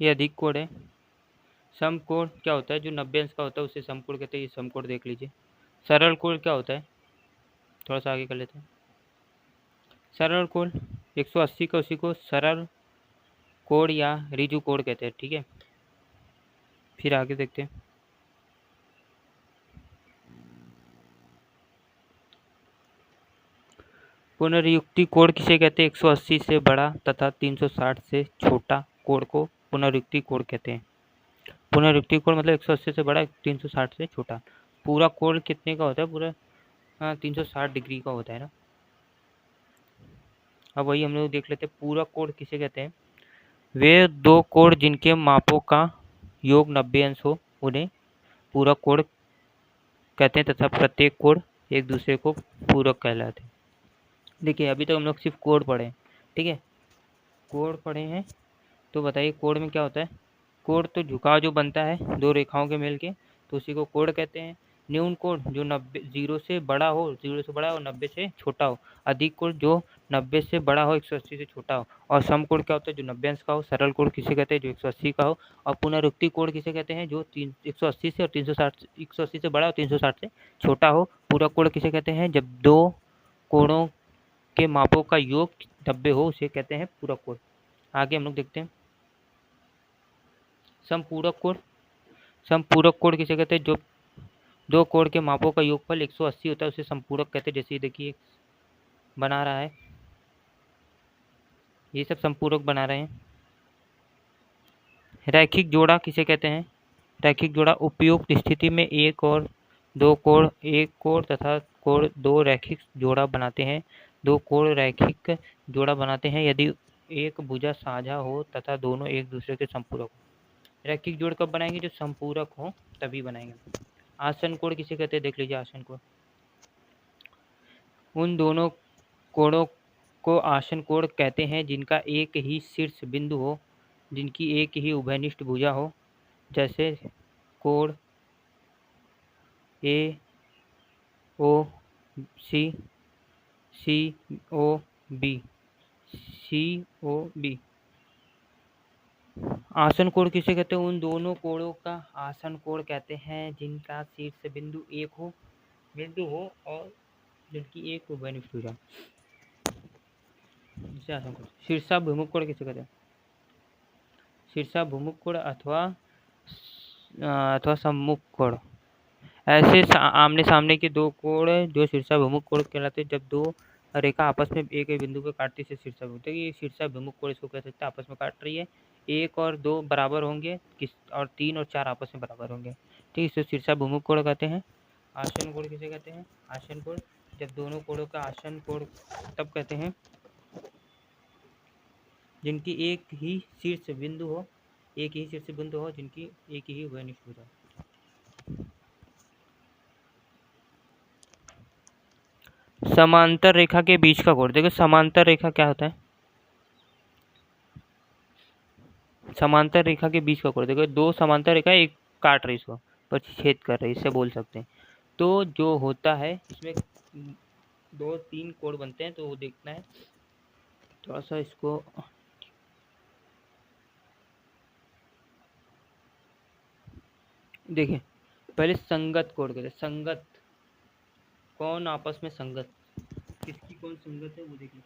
ये अधिक कोण है। समकोण क्या होता है? जो 90 अंश का होता है उसे समकोण कहते हैं। ये समकोण देख लीजिए। सरल कोण क्या होता है? थोड़ा सा आगे कर लेते हैं। सरल कोण 180 का उसी को सरल कोण या ऋजु कोण कहते हैं। ठीक है, फिर आगे देखते हैं। पुनर्युक्ति कोण किसे कहते हैं? 180 से बड़ा तथा 360 से छोटा कोण को पुनर्युक्ति कोण कहते हैं। पुनर्युक्ति कोण मतलब 180 से बड़ा 360 से छोटा। पूरा कोण कितने का होता है? पूरा 360 डिग्री का होता है ना। अब वही हम लोग देख लेते हैं पूरा कोण किसे कहते हैं। वे दो कोण जिनके मापों का योग 90 अंश हो उन्हें पूरक कोण कहते हैं तथा प्रत्येक कोण एक दूसरे को पूरक कहलाते हैं। देखिए अभी तक हम लोग सिर्फ कोण पढ़े हैं। ठीक है, कोण पढ़े हैं। तो बताइए कोण में क्या होता है? कोण तो झुकाव जो बनता है दो रेखाओं के मेल के, तो उसी को कोण कहते हैं। न्यून कोण जो 90 0 से बड़ा हो, 0 से बड़ा हो 90 से छोटा हो। अधिक कोण जो 90 से बड़ा हो 180 से छोटा हो। और समकोण क्या होता है? जो 90 अंश का हो। सरल कोण किसे कहते हैं? जो 180 का हो। और पुनरुक्ति कोण किसे कहते हैं? जो 180 से और 360 180 से बड़ा और 360 से छोटा हो। पूरक कोण किसे कहते हैं? जब दो कोणों के मापों का योग 90 हो उसे कहते हैं पूरक कोण। आगे हम लोग देखते हैं समपूरक कोण। समपूरक कोण किसे कहते हैं? जो दो कोण के मापों का योगफल 180 होता है उसे समपूरक कहते हैं। जैसे ये देखिए बना रहा है, ये सब समपूरक बना रहे हैं। रैखिक जोड़ा किसे कहते हैं? रैखिक जोड़ा उपयुक्त स्थिति में एक और दो कोण एक कोण तथा कोण दो रैखिक जोड़ा बनाते हैं। दो कोण रैखिक जोड़ा बनाते हैं यदि एक भुजा साझा हो तथा दोनों एक दूसरे के संपूरक हो। रैखिक जोड़ कब बनाएंगे? जो संपूरक हो तभी बनाएंगे। आसन कोण किसे कहते हैं? देख लीजिए आसन कोण। उन दोनों कोणों को आसन कोण कहते हैं जिनका एक ही शीर्ष बिंदु हो, जिनकी एक ही उभयनिष्ठ भुजा हो। जैसे कोण ए ओ सी, सी ओ बी, सी ओ बी। आसन कोण किसे कहते हैं? उन दोनों कोणों का आसन कोण कहते हैं जिनका शीर्ष बिंदु हो और जिनकी एक उभयनिष्ठ भुजा। आसन कोण। शीर्षाभिमुख कोण किसे कहते हैं? शीर्षाभिमुख कोण अथवा सम्मुख कोण। ऐसे आमने सामने के दो कोण जो शीर्षाभिमुख कोण कहलाते हैं। जब दो रेखा आपस में एक बिंदु पे काटती है शीर्षाभिमुख, तो ये शीर्षाभिमुख कोण इसको कह सकते हैं। आपस में काट रही है, एक और दो बराबर होंगे और 3 और 4 आपस में बराबर होंगे। ठीक है, इसे शीर्षाभिमुख कोण कहते हैं। आसन कोण किसे कहते हैं? आसन कोण जब दोनों कोणों का आसन कोण तब कहते हैं जिनकी एक ही शीर्ष बिंदु हो, जिनकी एक ही उभयनिष्ठ भुजा हो। समांतर रेखा के बीच का कोण। देखो समांतर रेखा क्या होता है? समांतर रेखा के बीच का कोण। देखो दो समांतर रेखा एक काट रही इसको पर छेद कर रही, इससे बोल सकते हैं। तो जो होता है इसमें 2-3 कोण बनते हैं, तो वो देखना है थोड़ा सा इसको। देखिए पहले संगत कोण कहते हैं। संगत कौन आपस में संगत, किसकी कौन संगत है वो देखिए।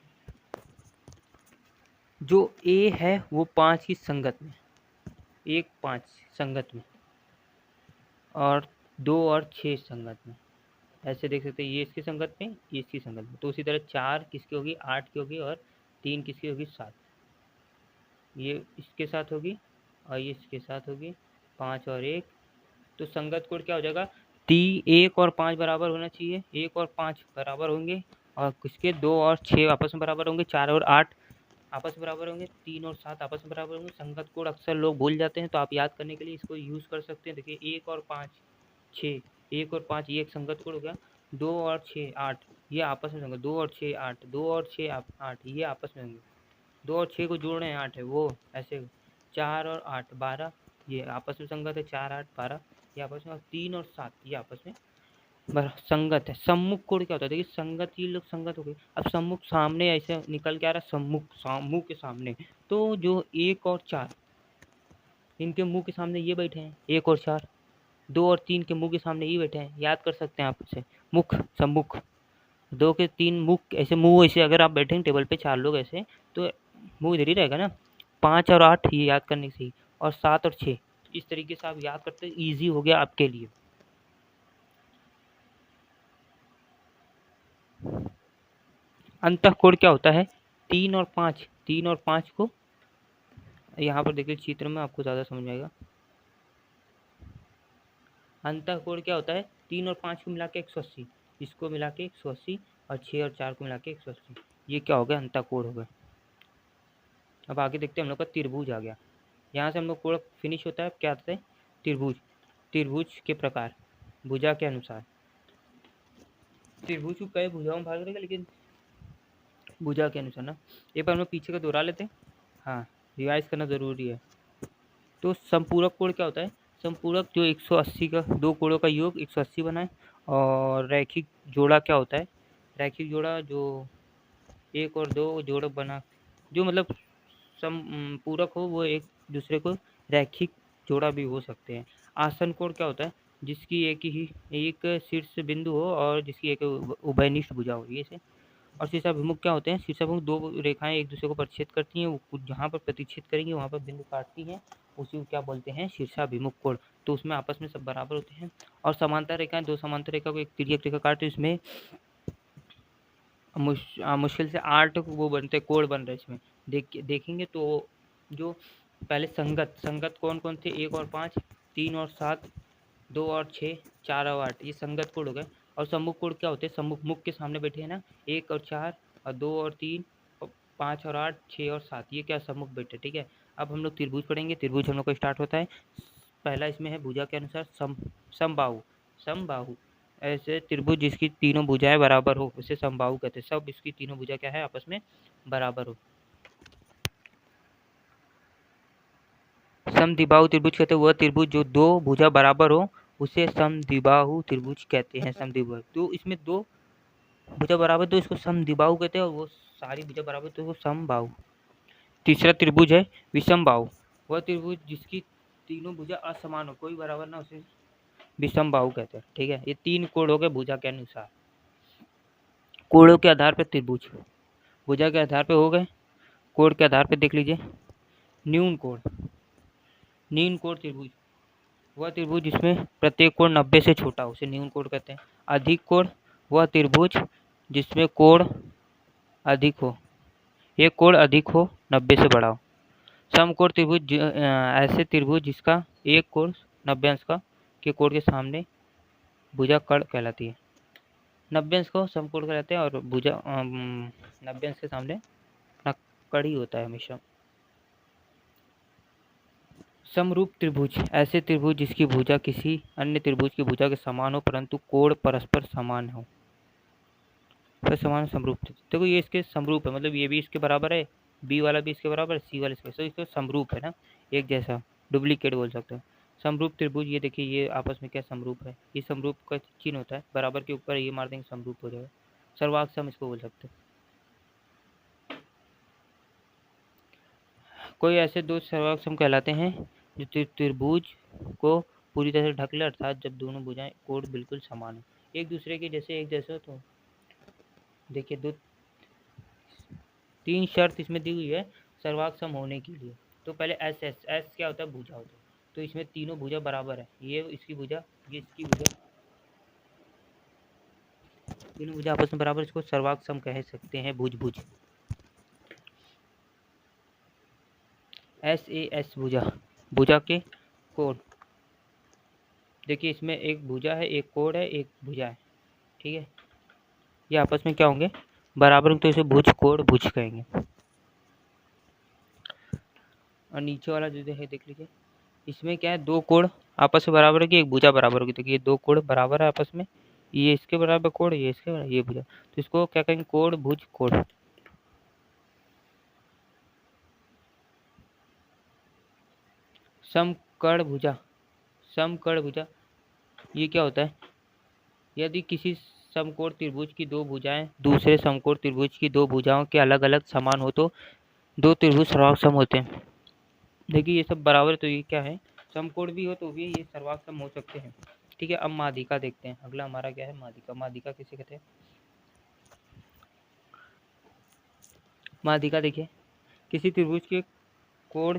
जो ए है वो 5 की संगत में, 1 5 संगत में, और 2 और 6 संगत में। ऐसे देख सकते हैं, ये इसकी संगत में, ये इसकी संगत में। तो उसी तरह 4 किसकी होगी? 8 की होगी, और 3 किसकी होगी? 7। ये इसके साथ होगी और ये इसके साथ होगी, 5 और 1। तो संगत कोण क्या हो जाएगा? 1 और 5 बराबर होना चाहिए, 1 और 5 बराबर होंगे, और किसके? 2 और 6 आपस में बराबर होंगे, 4 और 8 आपस में बराबर होंगे, 3 और 7 आपस में बराबर होंगे। संगत कोण अक्सर लोग भूल जाते हैं, तो आप याद करने के लिए इसको यूज़ कर सकते हैं। देखिए 1 और 5 6, 1 और 5 ये एक संगत कोण हो गया। 2 और 6 8 ये आपस में होंगे, 2 और 6 8, 2 और 6 8 ये आपस में होंगे। 2 और 6 को जोड़ रहे हैं 8 है, वो ऐसे 4 और 8 12 ये आपस में संगत है, 4 8 12 ये आपस में, और 3 और 7 ये आपस में संगत है। सम्मुख कोण क्या होता है? देखिए संगत, ये लोग संगत हो गए। अब सम्मुख सामने ऐसे निकल के आ रहा है, सम्मुख के सामने। तो जो 1 और 4 इनके मुंह के सामने ये बैठे हैं 1 और 4, 2 और 3 के मुंह के सामने ये बैठे हैं, याद कर सकते हैं आप इसे, मुख सम्मुख, 2 के 3 मुख, ऐसे मुंह ऐसे अगर आप बैठेंगे टेबल पे 4 लोग ऐसे तो मुंह इधर ही रहेगा ना। 5 और 8 ये याद करने से ही, और 7 और 6 इस तरीके से आप याद करते हैं, ईजी हो गया आपके लिए। अंतःकोण क्या होता है? 3 और 5 को यहाँ पर देखिए चित्र में आपको ज़्यादा समझ आएगा। अंतःकोण क्या होता है? 3 और 5 को मिला के 180, इसको मिला के 180 और 6 और 4 को मिला के 180, ये क्या हो गया? अंतःकोण हो गया। अब आगे देखते हैं हम लोग का त्रिभुज आ गया। यहाँ से हम लोग कोण फिनिश होता है, क्या आता है? त्रिभुज। त्रिभुज के प्रकार, भुजा के अनुसार, त्रिभुज को कई भुजाओं में भाग करेगा, लेकिन भुजा के अनुसार ना। एक बार हम लोग पीछे का दोहरा लेते हैं, हाँ रिवाइज करना ज़रूरी है। तो संपूरक कोण क्या होता है? संपूरक जो 180 का, दो कोणों का योग 180 बनाए। और रैखिक जोड़ा क्या होता है? रैखिक जोड़ा जो 1 और 2 जोड़ बना, जो मतलब पूरक हो, वो एक दूसरे को रैखिक जोड़ा भी हो सकते हैं। आसन कोण क्या होता है? जिसकी एक शीर्ष बिंदु हो और जिसकी एक उभयनिष्ठ भुजा हो, ये से। और शीर्षाभिमुख क्या होते हैं? शीर्षाभिमुख दो रेखाएं एक दूसरे को प्रतिच्छेद करती हैं, वो जहाँ पर प्रतिच्छेद करेंगी वहाँ पर बिंदु काटती हैं, उसी को क्या बोलते हैं? शीर्षाभिमुख कोण। तो उसमें आपस में सब बराबर होते हैं। और समांतर रेखाएं, दो समांतर रेखा को एक तिर्यक रेखा काटे, इसमें मुश्किल से 8 वो बनते कोण बन रहे इसमें। देखेंगे तो जो पहले संगत कौन कौन थे? 1 और 5, 3 और 7, 2 और 6, 4 और 8, ये संगत कोण हो गए। और सम्मुख कोण क्या होते हैं? सम्मुख, मुख के सामने बैठे हैं ना, 1 और 4 और 2 और 3 और 5 और 8, 6 और 7, ये क्या? सम्मुख बैठे, ठीक है। अब हम लोग त्रिभुज पढ़ेंगे। त्रिभुज हम लोग का स्टार्ट होता है, पहला इसमें है भुजा के अनुसार समबाहु। समबाहु ऐसे त्रिभुज जिसकी तीनों भुजाएं बराबर हो, उसे समबाहु कहते हैं। सब इसकी तीनों भुजा क्या है? आपस में बराबर हो। समद्विबाहु त्रिभुज कहते हैं वह त्रिभुज जो दो भुजा बराबर हो, उसे समद्विबाहु त्रिभुज कहते हैं। समद्विबाहु, तो इसमें दो भुजा बराबर तो इसको समद्विबाहु कहते हैं, और वो सारी भुजा बराबर तो इसको समबाहु। तीसरा त्रिभुज है विषमबाहु। वह त्रिभुज जिसकी तीनों भुजा असमान हो, कोई बराबर ना, उसे विषमबाहु कहते हैं, ठीक है। ये 3 कोण हो गए भुजा के अनुसार। कोणों के आधार पर त्रिभुज, भुजा के आधार पर हो गए, कोण के आधार पर देख लीजिए। न्यून कोण, न्यून कोण त्रिभुज वह त्रिभुज जिसमें प्रत्येक कोण 90 से छोटा हो, उसे न्यून कोण कहते हैं। अधिक कोण वह त्रिभुज जिसमें कोण अधिक हो, एक कोण अधिक हो 90 से बड़ा हो। समकोण त्रिभुज ऐसे त्रिभुज जिसका एक कोण 90 अंश का के कोण के सामने भुजा कड़ कहलाती है। 90 अंश को समकोण कहलाते हैं, और भुजा 90 अंश के सामने कड़ी होता है हमेशा। समरूप त्रिभुज ऐसे त्रिभुज जिसकी भुजा किसी अन्य त्रिभुज की भुजा के समान हो, परंतु कोण परस्पर समान हो, पर समान समरूप। देखो ये इसके समरूप है, मतलब ये भी इसके बराबर है, बी वाला भी इसके बराबर है, सी वाला इसके, तो इसको समरूप है ना, एक जैसा, डुप्लीकेट बोल सकते हैं। समरूप त्रिभुज, ये देखिए ये आपस में क्या समरूप है, ये समरूप का चिन्ह होता है, बराबर के ऊपर ये मार देंगे समरूप हो जाएगा। सर्वाक्षम इसको बोल सकते हैं। कोई ऐसे दो सर्वाक्षम कहलाते हैं जो त्रिभुज को पूरी तरह से ढक ले, अर्थात जब दोनों भुजाएं कोण बिल्कुल समान हो, एक दूसरे के जैसे एक जैसे हो। तो देखिए 3 शर्त इसमें दी हुई है सर्वाक्षम होने के लिए। तो पहले एस क्या होता है? भुजा होता है। तो इसमें तीनों भुजा बराबर है, ये इसकी भुजा, ये इसकी भुजा, तीनों भुजा आपस में बराबर, इसको सर्वाक्षम कह सकते हैं, भुज। एस भुजा के कोण, देखिए इसमें एक भुजा है, एक कोण है, एक भुजा है, ठीक है। ये आपस में क्या होंगे? बराबर, तो इसे भुज कोण भुज कहेंगे। और नीचे वाला जो है देख लीजिए, इसमें क्या है? दो कोण आपस में बराबर होगी, एक भुजा बराबर होगी। देखिए दो कोण बराबर है आपस में, ये इसके बराबर कोण, ये इसके बराबर, ये भुजा, तो इसको क्या कहेंगे? कोण भुज कोण। समकर्ण भुजा, ये क्या होता है? यदि किसी समकोण त्रिभुज की दो भुजाएं दूसरे समकोण त्रिभुज की दो भुजाओं के अलग अलग समान हो, तो दो त्रिभुज सर्वाक्षम होते हैं। देखिए ये सब बराबर, तो ये क्या है, समकोण भी हो तो भी ये सर्वांग सम हो सकते हैं। ठीक है, अब माध्यिका देखते हैं। अगला हमारा क्या है, माध्यिका। माध्यिका किसे कहते हैं? माध्यिका देखिए, किसी त्रिभुज के कोण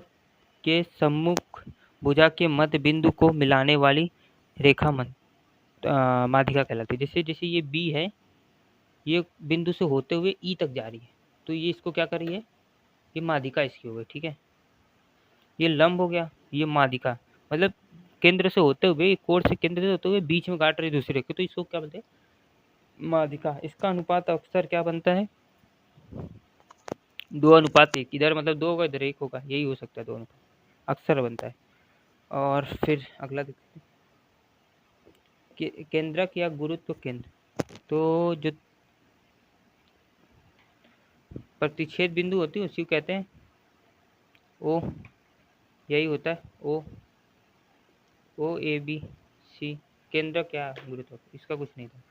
के सम्मुख भुजा के मध्य बिंदु को मिलाने वाली रेखा माध्यिका कहलाती है। जैसे जैसे ये बी है, ये बिंदु से होते हुए ई तक जा रही है, तो ये इसको क्या कर रही है, ये माध्यिका इसकी हो गई। ठीक है, ये लंब हो गया, ये माध्यिका, मतलब केंद्र से होते हुए, कोण से केंद्र से होते हुए बीच में काट रही दूसरी रेखा, तो इसको क्या बोलते हैं, माध्यिका। इसका अनुपात अक्सर क्या बनता है, 2:1। इधर मतलब 2 होगा, इधर 1 होगा, यही हो सकता है, 2 अनुपात अक्सर बनता है। और फिर अगला देखते हैं, केंद्रक या गुरुत्व केंद्र। तो जो प्रतिच्छेद बिंदु होती है उसी को कहते हैं ओ, यही होता है ओ, ओ ए बी सी। केंद्र क्या गुरुत्व, इसका कुछ नहीं था।